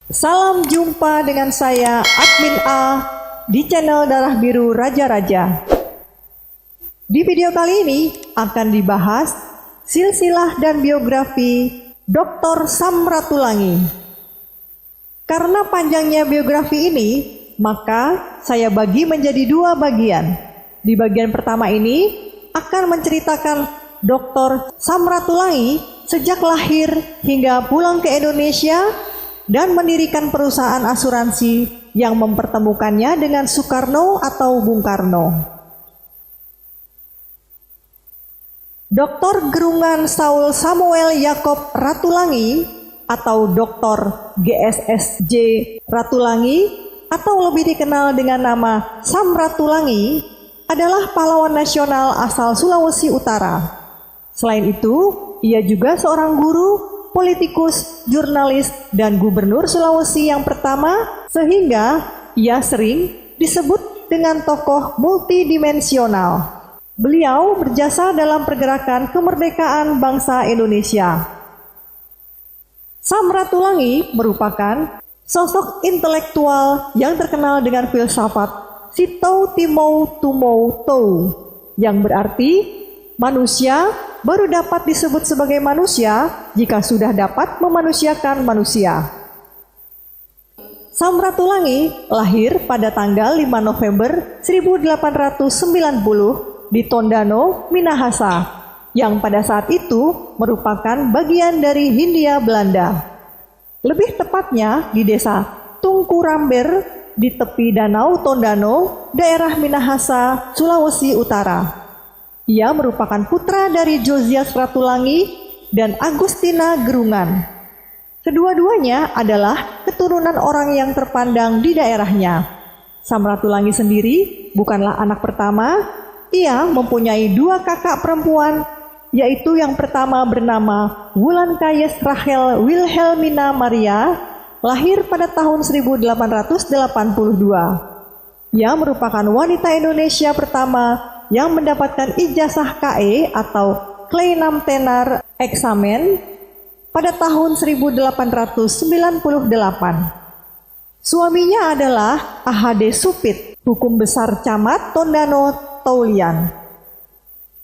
Salam jumpa dengan saya Admin A di channel Darah Biru Raja-Raja. Di video kali ini akan dibahas silsilah dan biografi Dr. Sam Ratulangi. Karena panjangnya biografi ini, maka saya bagi menjadi dua bagian. Di bagian pertama ini akan menceritakan Dr. Sam Ratulangi sejak lahir hingga pulang ke Indonesia dan mendirikan perusahaan asuransi yang mempertemukannya dengan Soekarno atau Bung Karno. Dr. Gerungan Saul Samuel Yakob Ratulangi atau Dr. GSSJ Ratulangi atau lebih dikenal dengan nama Sam Ratulangi adalah pahlawan nasional asal Sulawesi Utara. Selain itu, ia juga seorang guru, politikus, jurnalis, dan gubernur Sulawesi yang pertama, sehingga ia sering disebut dengan tokoh multidimensional. Beliau berjasa dalam pergerakan kemerdekaan bangsa Indonesia. Sam Ratulangi merupakan sosok intelektual yang terkenal dengan filsafat Sitou Timou Tumou Tou, yang berarti manusia baru dapat disebut sebagai manusia jika sudah dapat memanusiakan manusia. Sam Ratulangi lahir pada tanggal 5 November 1890 di Tondano, Minahasa, yang pada saat itu merupakan bagian dari Hindia Belanda. Lebih tepatnya di desa Tungkuramber di tepi Danau Tondano, daerah Minahasa, Sulawesi Utara. Ia merupakan putra dari Josias Ratulangi dan Agustina Gerungan. Kedua-duanya adalah keturunan orang yang terpandang di daerahnya. Sam Ratulangi sendiri bukanlah anak pertama. Ia mempunyai dua kakak perempuan, yaitu yang pertama bernama Wulan Kayes Rachel Wilhelmina Maria, lahir pada tahun 1882. Ia merupakan wanita Indonesia pertama yang mendapatkan ijazah KE atau Kleinam Tenar Eksamen pada tahun 1898. Suaminya adalah AHD Supit, Hukum Besar Camat Tondano Taulian.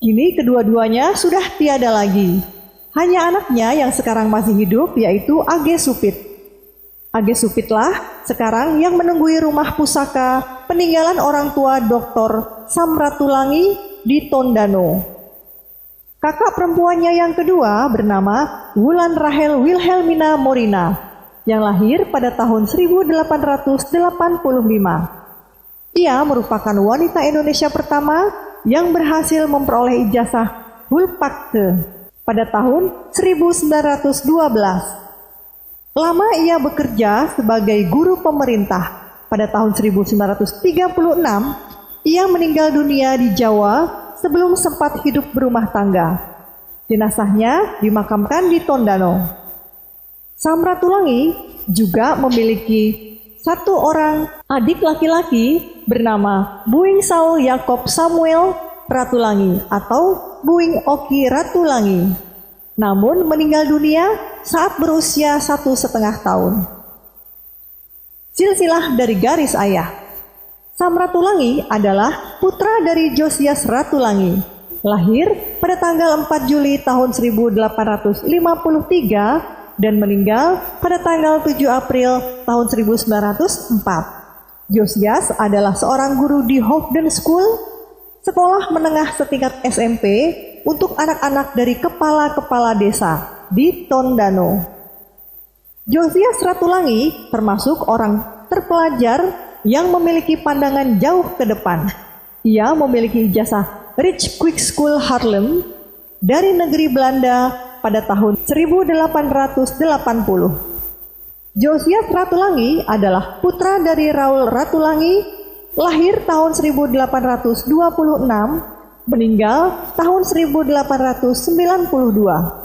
Kini kedua-duanya sudah tiada lagi. Hanya anaknya yang sekarang masih hidup, yaitu AG Supit. AG Supitlah sekarang yang menunggui rumah pusaka peninggalan orang tua Dr. Sam Ratulangi di Tondano. Kakak perempuannya yang kedua bernama Wulan Rachel Wilhelmina Morina, yang lahir pada tahun 1885. Ia merupakan wanita Indonesia pertama yang berhasil memperoleh ijazah Hulpakte pada tahun 1912. Lama ia bekerja sebagai guru pemerintah. Pada tahun 1936, ia meninggal dunia di Jawa sebelum sempat hidup berumah tangga. Jenazahnya dimakamkan di Tondano. Sam Ratulangi juga memiliki satu orang adik laki-laki bernama Buing Saul Yakob Samuel Ratulangi atau Buing Oki Ratulangi. Namun meninggal dunia saat berusia 1,5 tahun. Silsilah dari garis ayah. Sam Ratulangi adalah putra dari Josias Ratulangi. Lahir pada tanggal 4 Juli tahun 1853 dan meninggal pada tanggal 7 April tahun 1904. Josias adalah seorang guru di Hoofden School, sekolah menengah setingkat SMP untuk anak-anak dari kepala-kepala desa di Tondano. Josias Ratulangi termasuk orang terpelajar yang memiliki pandangan jauh ke depan. Ia memiliki ijazah Rich Quick School Haarlem dari negeri Belanda pada tahun 1880. Josias Ratulangi adalah putra dari Raul Ratulangi, lahir tahun 1826, meninggal tahun 1892.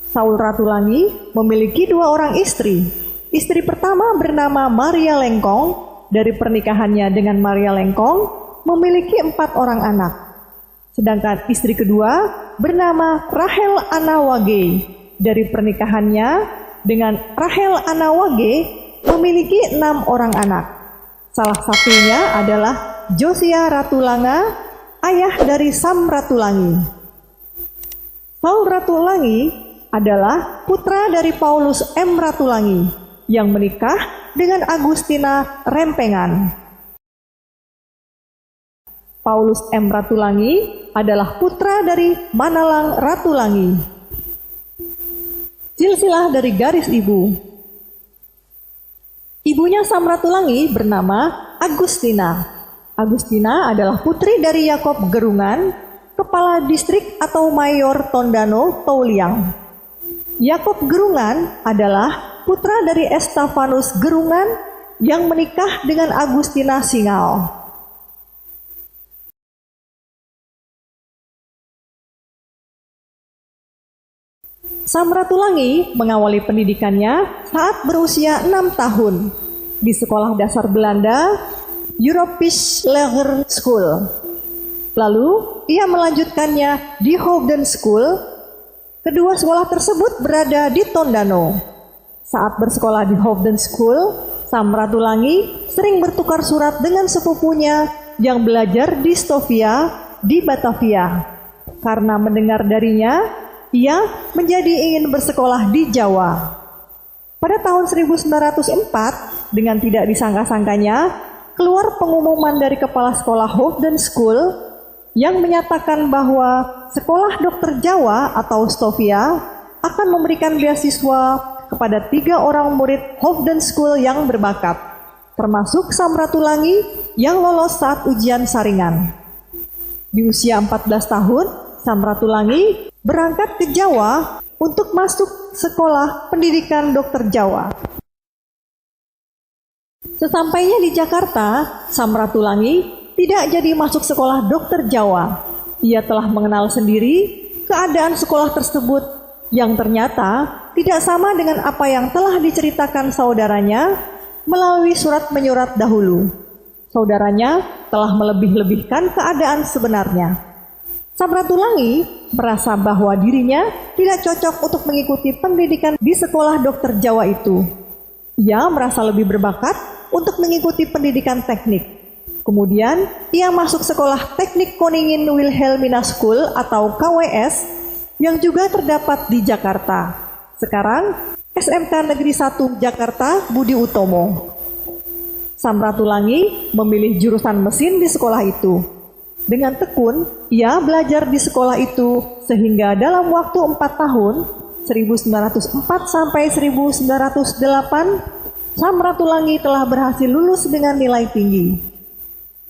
Saul Ratulangi memiliki dua orang istri. Istri pertama bernama Maria Lengkong. Dari pernikahannya dengan Maria Lengkong memiliki 4 orang anak. Sedangkan istri kedua bernama Rachel Anna Wage. Dari pernikahannya dengan Rachel Anna Wage memiliki 6 orang anak. Salah satunya adalah Josia Ratulanga, ayah dari Sam Ratulangi. Saul Ratulangi adalah putra dari Paulus M. Ratulangi yang menikah dengan Agustina Rempengan. Paulus M. Ratulangi adalah putra dari Manalang Ratulangi. Silsilah dari garis ibu. Ibunya Sam Ratulangi bernama Agustina. Agustina adalah putri dari Yakob Gerungan, kepala distrik atau mayor Tondano Touliang. Yakob Gerungan adalah putra dari Estefanus Gerungan yang menikah dengan Agustina Singal. Sam Ratulangi mengawali pendidikannya saat berusia 6 tahun di sekolah dasar Belanda, Europees Lager School. Lalu, ia melanjutkannya di Hoofden School. Kedua sekolah tersebut berada di Tondano. Saat bersekolah di Hoofden School, Sam Ratulangi sering bertukar surat dengan sepupunya yang belajar di Stovia di Batavia. Karena mendengar darinya, ia menjadi ingin bersekolah di Jawa. Pada tahun 1904, dengan tidak disangka-sangkanya, keluar pengumuman dari kepala sekolah Hoofden School yang menyatakan bahwa sekolah dokter Jawa atau Stovia akan memberikan beasiswa kepada 3 orang murid Hoofden School yang berbakat, termasuk Sam Ratulangi yang lolos saat ujian saringan. Di usia 14 tahun, Sam Ratulangi berangkat ke Jawa untuk masuk sekolah pendidikan dokter Jawa. Sesampainya di Jakarta, Sam Ratulangi tidak jadi masuk sekolah dokter Jawa. Ia telah mengenal sendiri keadaan sekolah tersebut yang ternyata tidak sama dengan apa yang telah diceritakan saudaranya melalui surat menyurat dahulu. Saudaranya telah melebih-lebihkan keadaan sebenarnya. Sam Ratulangi merasa bahwa dirinya tidak cocok untuk mengikuti pendidikan di sekolah dokter Jawa itu. Ia merasa lebih berbakat untuk mengikuti pendidikan teknik. Kemudian, ia masuk sekolah teknik Koningin Wilhelmina School atau KWS yang juga terdapat di Jakarta. Sekarang, SMK Negeri 1 Jakarta Budi Utomo. Sam Ratulangi memilih jurusan mesin di sekolah itu. Dengan tekun, ia belajar di sekolah itu sehingga dalam waktu 4 tahun, 1904 sampai 1908, Sam Ratulangi telah berhasil lulus dengan nilai tinggi.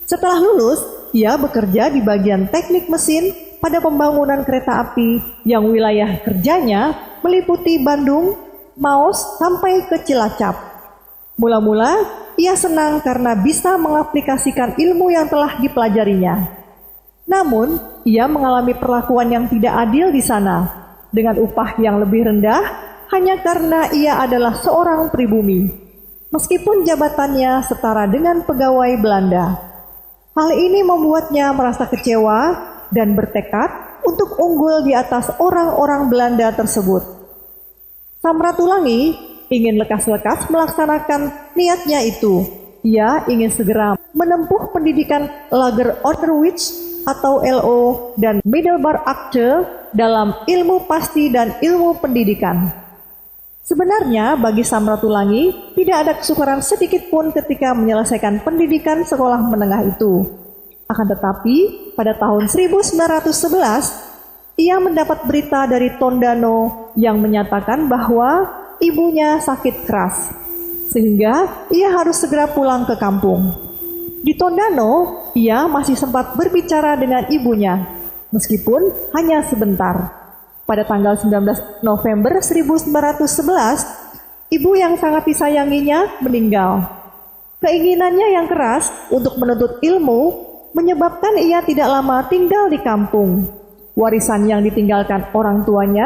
Setelah lulus, ia bekerja di bagian teknik mesin pada pembangunan kereta api yang wilayah kerjanya meliputi Bandung, Maus, sampai ke Cilacap. Mula-mula, ia senang karena bisa mengaplikasikan ilmu yang telah dipelajarinya. Namun, ia mengalami perlakuan yang tidak adil di sana, dengan upah yang lebih rendah hanya karena ia adalah seorang pribumi, meskipun jabatannya setara dengan pegawai Belanda. Hal ini membuatnya merasa kecewa dan bertekad untuk unggul di atas orang-orang Belanda tersebut. Sam Ratulangi ingin lekas-lekas melaksanakan niatnya itu. Ia ingin segera menempuh pendidikan Lager Onderwijs atau LO dan Middelbaar Akte dalam ilmu pasti dan ilmu pendidikan. Sebenarnya bagi Sam Ratulangi tidak ada kesukaran sedikit pun ketika menyelesaikan pendidikan sekolah menengah itu. Akan tetapi pada tahun 1911 ia mendapat berita dari Tondano yang menyatakan bahwa ibunya sakit keras, sehingga ia harus segera pulang ke kampung. Di Tondano, ia masih sempat berbicara dengan ibunya, meskipun hanya sebentar. Pada tanggal 19 November 1911, ibu yang sangat disayanginya meninggal. Keinginannya yang keras untuk menuntut ilmu menyebabkan ia tidak lama tinggal di kampung. Warisan yang ditinggalkan orang tuanya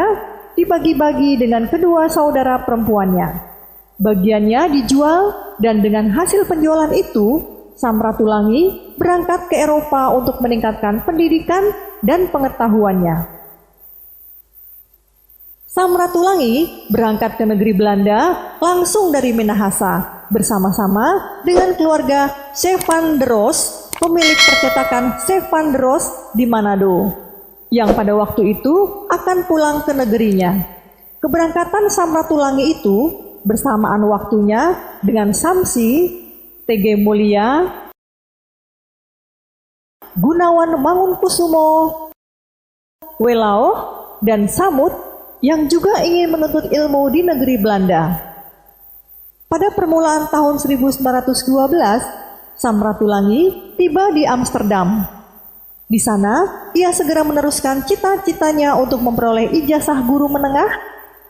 dibagi-bagi dengan kedua saudara perempuannya. Bagiannya dijual dan dengan hasil penjualan itu, Sam Ratulangi berangkat ke Eropa untuk meningkatkan pendidikan dan pengetahuannya. Sam Ratulangi berangkat ke negeri Belanda langsung dari Minahasa bersama-sama dengan keluarga Stefan de Ros, pemilik percetakan Stefan de Ros di Manado, yang pada waktu itu akan pulang ke negerinya. Keberangkatan Samratulangi itu bersamaan waktunya dengan Samsi, T.G. Mulia, Gunawan Mangunkusumo, Welao, dan Samut yang juga ingin menuntut ilmu di negeri Belanda. Pada permulaan tahun 1912, Samratulangi tiba di Amsterdam. Di sana, ia segera meneruskan cita-citanya untuk memperoleh ijazah guru menengah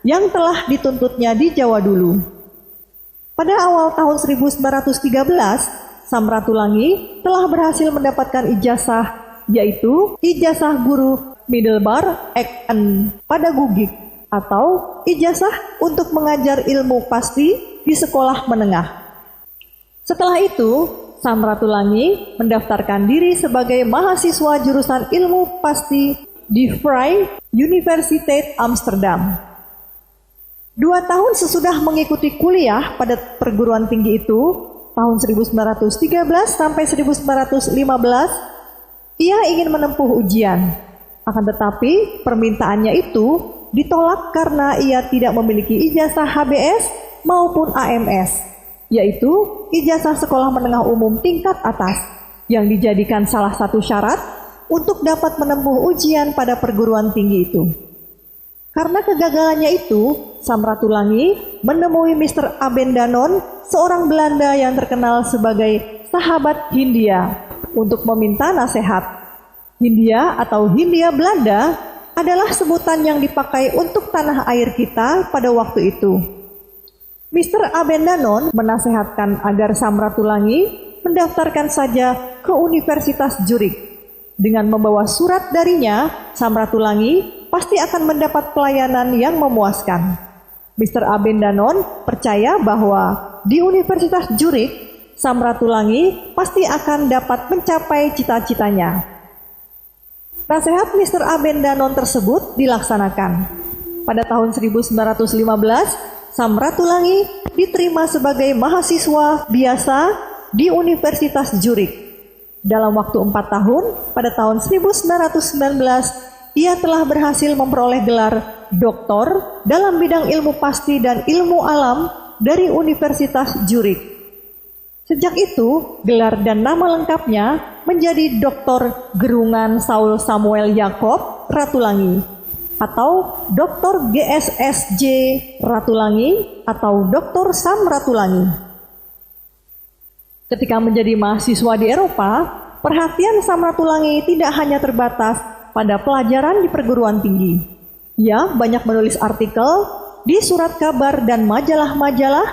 yang telah dituntutnya di Jawa dulu. Pada awal tahun 1913, Samratulangi telah berhasil mendapatkan ijazah, yaitu ijazah guru Middelbaar Eken Pedagogik atau ijazah untuk mengajar ilmu pasti di sekolah menengah. Setelah itu, Samratulangi mendaftarkan diri sebagai mahasiswa jurusan ilmu pasti di Vrije Universiteit Amsterdam. 2 tahun sesudah mengikuti kuliah pada perguruan tinggi itu, tahun 1913 sampai 1915, ia ingin menempuh ujian. Akan tetapi, permintaannya itu ditolak karena ia tidak memiliki ijazah HBS maupun AMS, yaitu ijazah sekolah menengah umum tingkat atas, yang dijadikan salah satu syarat untuk dapat menempuh ujian pada perguruan tinggi itu. Karena kegagalannya itu, Samratulangi menemui Mr. Abendanon, seorang Belanda yang terkenal sebagai sahabat Hindia, untuk meminta nasihat. Hindia atau Hindia Belanda adalah sebutan yang dipakai untuk tanah air kita pada waktu itu. Mr. Abendanon menasehatkan agar Samratulangi mendaftarkan saja ke Universitas Zurich. Dengan membawa surat darinya, Samratulangi pasti akan mendapat pelayanan yang memuaskan. Mr. Abendanon percaya bahwa di Universitas Zurich, Samratulangi pasti akan dapat mencapai cita-citanya. Nasihat Mr. Abendanon tersebut dilaksanakan. Pada tahun 1915, Samratulangi diterima sebagai mahasiswa biasa di Universitas Zurich. Dalam waktu 4 tahun, pada tahun 1919, ia telah berhasil memperoleh gelar doktor dalam bidang ilmu pasti dan ilmu alam dari Universitas Zurich. Sejak itu, gelar dan nama lengkapnya menjadi Dr. Gerungan Saul Samuel Jacob Ratulangi atau Dr. GSSJ Ratulangi atau Dr. Sam Ratulangi. Ketika menjadi mahasiswa di Eropa, perhatian Sam Ratulangi tidak hanya terbatas pada pelajaran di perguruan tinggi. Ia banyak menulis artikel di surat kabar dan majalah-majalah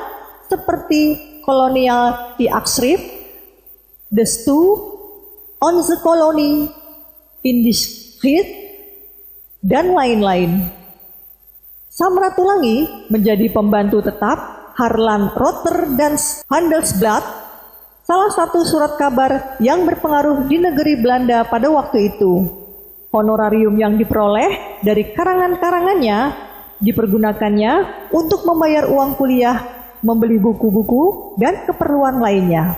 seperti Kolonial Tijdschrift, The Stu, On the Colony, Indiscreet, dan lain-lain. Sam Ratulangi menjadi pembantu tetap Harlan Rotterdams Handelsblad, salah satu surat kabar yang berpengaruh di negeri Belanda pada waktu itu. Honorarium yang diperoleh dari karangan-karangannya dipergunakannya untuk membayar uang kuliah, membeli buku-buku, dan keperluan lainnya.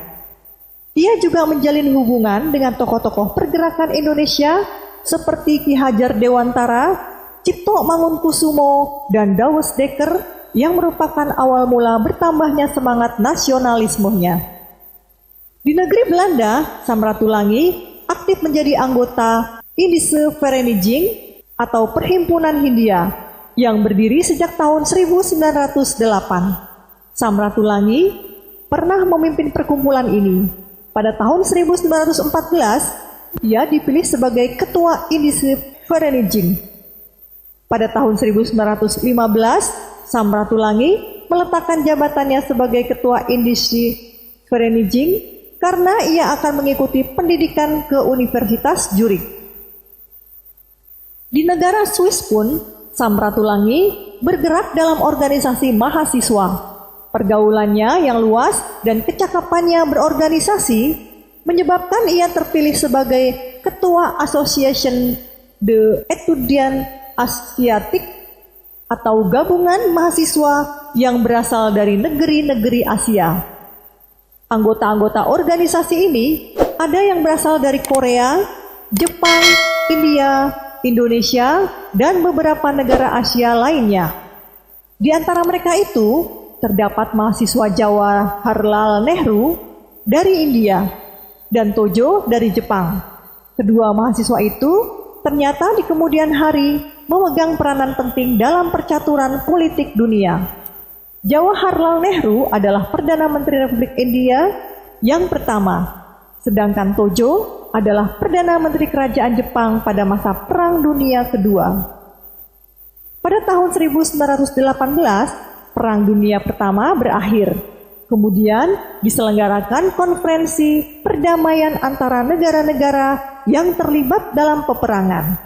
Ia juga menjalin hubungan dengan tokoh-tokoh pergerakan Indonesia seperti Ki Hajar Dewantara, Cipto Mangunkusumo, dan Douwes Dekker yang merupakan awal mula bertambahnya semangat nasionalismenya. Di negeri Belanda, Sam Ratulangi aktif menjadi anggota Indische Vereniging atau Perhimpunan Hindia yang berdiri sejak tahun 1908. Sam Ratulangi pernah memimpin perkumpulan ini. Pada tahun 1914, ia dipilih sebagai ketua Indische Vereniging. Pada tahun 1915, Sam Ratulangi meletakkan jabatannya sebagai ketua Indische Vereniging karena ia akan mengikuti pendidikan ke Universitas Zurich. Di negara Swiss pun, Sam Ratulangi bergerak dalam organisasi mahasiswa. Pergaulannya yang luas dan kecakapannya berorganisasi menyebabkan ia terpilih sebagai ketua Association de Étudiants Asiatiques atau gabungan mahasiswa yang berasal dari negeri-negeri Asia. Anggota-anggota organisasi ini ada yang berasal dari Korea, Jepang, India, Indonesia, dan beberapa negara Asia lainnya. Di antara mereka itu terdapat mahasiswa Jawaharlal Nehru dari India dan Tojo dari Jepang. Kedua mahasiswa itu ternyata di kemudian hari memegang peranan penting dalam percaturan politik dunia. Jawaharlal Nehru adalah Perdana Menteri Republik India yang pertama, sedangkan Tojo adalah Perdana Menteri Kerajaan Jepang pada masa Perang Dunia Kedua. Pada tahun 1918, Perang Dunia Pertama berakhir. Kemudian diselenggarakan konferensi perdamaian antara negara-negara yang terlibat dalam peperangan.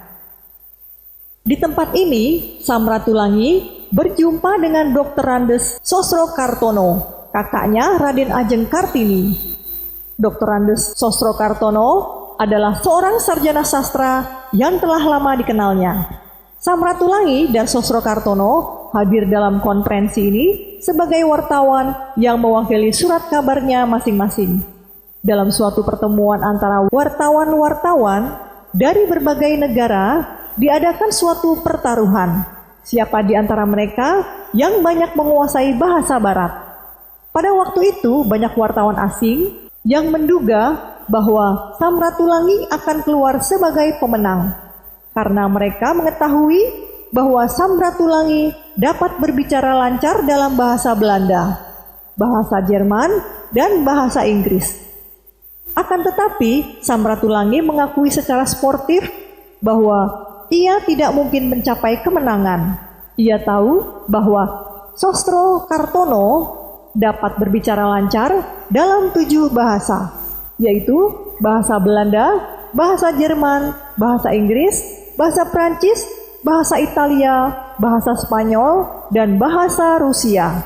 Di tempat ini, Samratulangi berjumpa dengan Dr. Andes Sosrokartono, kakaknya Raden Ajeng Kartini. Dr. Andes Sosrokartono adalah seorang sarjana sastra yang telah lama dikenalnya. Samratulangi dan Sosrokartono hadir dalam konferensi ini sebagai wartawan yang mewakili surat kabarnya masing-masing. Dalam suatu pertemuan antara wartawan-wartawan dari berbagai negara, diadakan suatu pertaruhan. Siapa di antara mereka yang banyak menguasai bahasa Barat? Pada waktu itu banyak wartawan asing yang menduga bahwa Samratulangi akan keluar sebagai pemenang karena mereka mengetahui bahwa Samratulangi dapat berbicara lancar dalam bahasa Belanda, bahasa Jerman, dan bahasa Inggris. Akan tetapi Samratulangi mengakui secara sportif bahwa ia tidak mungkin mencapai kemenangan. Ia tahu bahwa Sosrokartono dapat berbicara lancar dalam 7 bahasa, yaitu bahasa Belanda, bahasa Jerman, bahasa Inggris, bahasa Prancis, bahasa Italia, bahasa Spanyol, dan bahasa Rusia.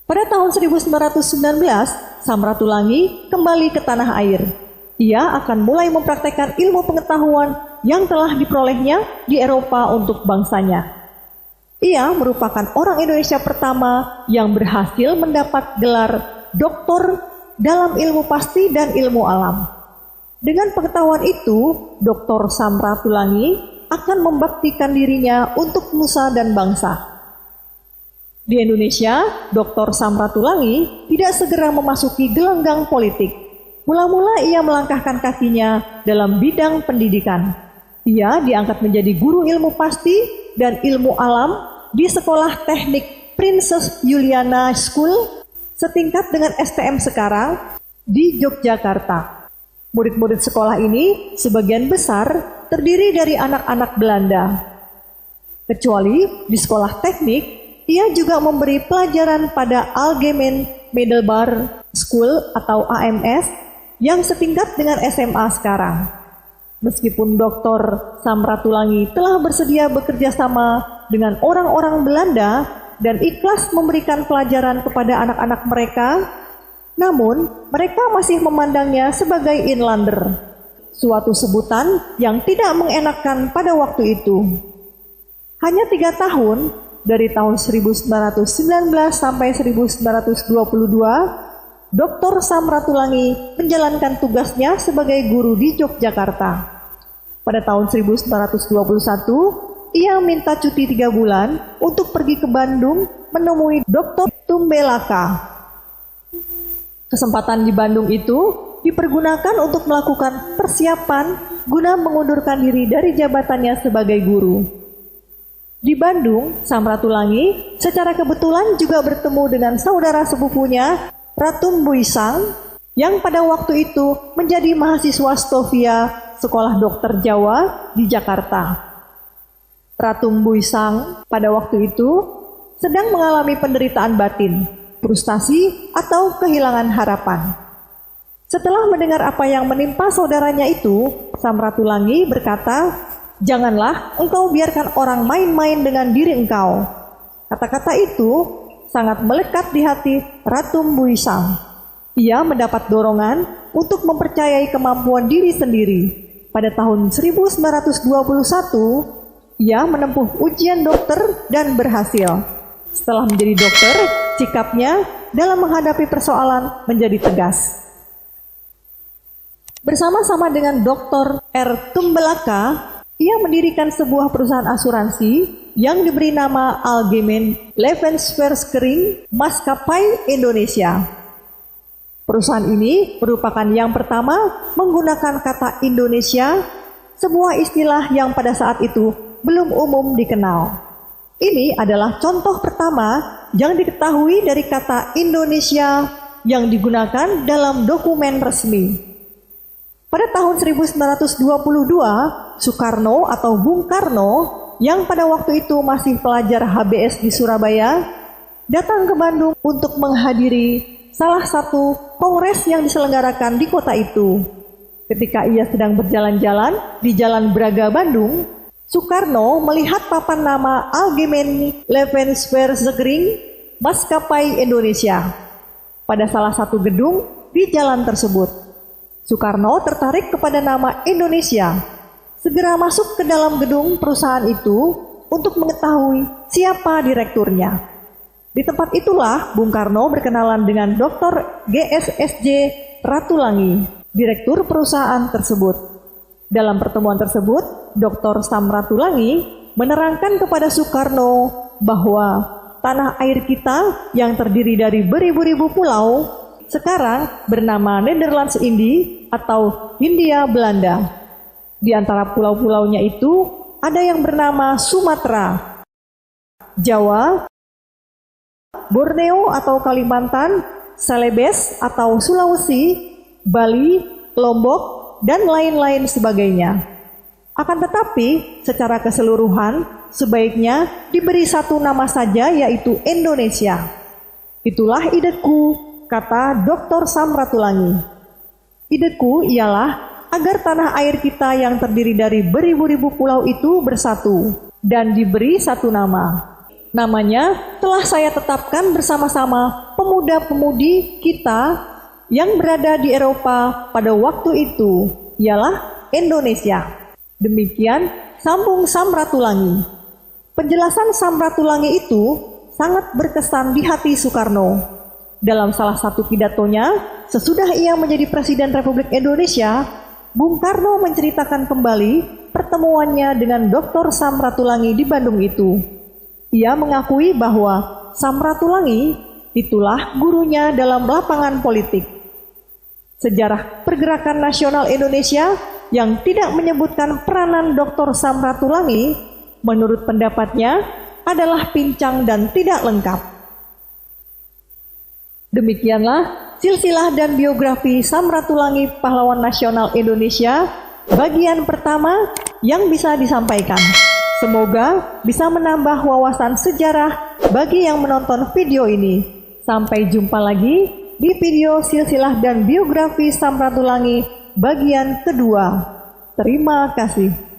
Pada tahun 1919, Samratulangi kembali ke tanah air. Ia akan mulai mempraktekkan ilmu pengetahuan yang telah diperolehnya di Eropa untuk bangsanya. Ia merupakan orang Indonesia pertama yang berhasil mendapat gelar doktor dalam ilmu pasti dan ilmu alam. Dengan pengetahuan itu, Dr. Samratulangi akan membaktikan dirinya untuk nusa dan bangsa. Di Indonesia, Dr. Samratulangi tidak segera memasuki gelanggang politik. Mula-mula ia melangkahkan kakinya dalam bidang pendidikan. Ia diangkat menjadi guru ilmu pasti dan ilmu alam di Sekolah Teknik Princess Juliana School setingkat dengan STM sekarang di Yogyakarta. Murid-murid sekolah ini sebagian besar terdiri dari anak-anak Belanda. Kecuali di sekolah teknik, ia juga memberi pelajaran pada Algemeen Middelbaar School atau AMS yang setingkat dengan SMA sekarang. Meskipun Dr. Samratulangi telah bersedia bekerja sama dengan orang-orang Belanda dan ikhlas memberikan pelajaran kepada anak-anak mereka, namun mereka masih memandangnya sebagai inlander, suatu sebutan yang tidak mengenakan pada waktu itu. Hanya 3 tahun, dari tahun 1919 sampai 1922, Dr. Samratulangi menjalankan tugasnya sebagai guru di Yogyakarta. Pada tahun 1921, ia minta cuti 3 bulan untuk pergi ke Bandung menemui Dr. Tumbelaka. Kesempatan di Bandung itu dipergunakan untuk melakukan persiapan guna mengundurkan diri dari jabatannya sebagai guru. Di Bandung, Samratulangi secara kebetulan juga bertemu dengan saudara sepupunya, Ratum Buisang, yang pada waktu itu menjadi mahasiswa Stovia Sekolah Dokter Jawa di Jakarta. Ratum Buisang pada waktu itu sedang mengalami penderitaan batin, frustasi atau kehilangan harapan. Setelah mendengar apa yang menimpa saudaranya itu, Samratulangi berkata, "Janganlah engkau biarkan orang main-main dengan diri engkau." Kata-kata itu sangat melekat di hati Ratum Buisang. Ia mendapat dorongan untuk mempercayai kemampuan diri sendiri. Pada tahun 1921, ia menempuh ujian dokter dan berhasil. Setelah menjadi dokter, sikapnya dalam menghadapi persoalan menjadi tegas. Bersama-sama dengan Dr. R. Tumbelaka, ia mendirikan sebuah perusahaan asuransi yang diberi nama Algemen Levensverzekering Maskapai Indonesia. Perusahaan ini merupakan yang pertama menggunakan kata Indonesia, sebuah istilah yang pada saat itu belum umum dikenal. Ini adalah contoh pertama yang diketahui dari kata Indonesia yang digunakan dalam dokumen resmi. Pada tahun 1922, Soekarno atau Bung Karno yang pada waktu itu masih pelajar HBS di Surabaya datang ke Bandung untuk menghadiri salah satu kongres yang diselenggarakan di kota itu. Ketika ia sedang berjalan-jalan di Jalan Braga, Bandung, Soekarno melihat papan nama Algemen Levensverzekering Maskapai Indonesia pada salah satu gedung di jalan tersebut. Soekarno tertarik kepada nama Indonesia, segera masuk ke dalam gedung perusahaan itu untuk mengetahui siapa direkturnya. Di tempat itulah Bung Karno berkenalan dengan Dr. GSSJ Ratulangi, direktur perusahaan tersebut. Dalam pertemuan tersebut, Dr. Sam Ratulangi menerangkan kepada Soekarno bahwa tanah air kita yang terdiri dari beribu-ribu pulau sekarang bernama Nederlands Indie atau Hindia Belanda. Di antara pulau-pulaunya itu ada yang bernama Sumatera, Jawa, Borneo atau Kalimantan, Celebes atau Sulawesi, Bali, Lombok, dan lain-lain sebagainya. Akan tetapi, secara keseluruhan, sebaiknya diberi satu nama saja, yaitu Indonesia. Itulah ideku, kata Dr. Sam Ratulangi. Ideku ialah agar tanah air kita yang terdiri dari beribu-ribu pulau itu bersatu dan diberi satu nama. Namanya telah saya tetapkan bersama-sama pemuda-pemudi kita yang berada di Eropa pada waktu itu, ialah Indonesia. Demikian sambung Sam Ratulangi. Penjelasan Sam Ratulangi itu sangat berkesan di hati Soekarno. Dalam salah satu pidatonya, sesudah ia menjadi Presiden Republik Indonesia, Bung Karno menceritakan kembali pertemuannya dengan Dr. Sam Ratulangi di Bandung itu. Ia mengakui bahwa Sam Ratulangi itulah gurunya dalam lapangan politik. Sejarah pergerakan nasional Indonesia yang tidak menyebutkan peranan Dr. Sam Ratulangi, menurut pendapatnya, adalah pincang dan tidak lengkap. Demikianlah silsilah dan biografi Sam Ratulangi, pahlawan nasional Indonesia, bagian pertama yang bisa disampaikan. Semoga bisa menambah wawasan sejarah bagi yang menonton video ini. Sampai jumpa lagi di video silsilah dan biografi Sam Ratulangi bagian kedua. Terima kasih.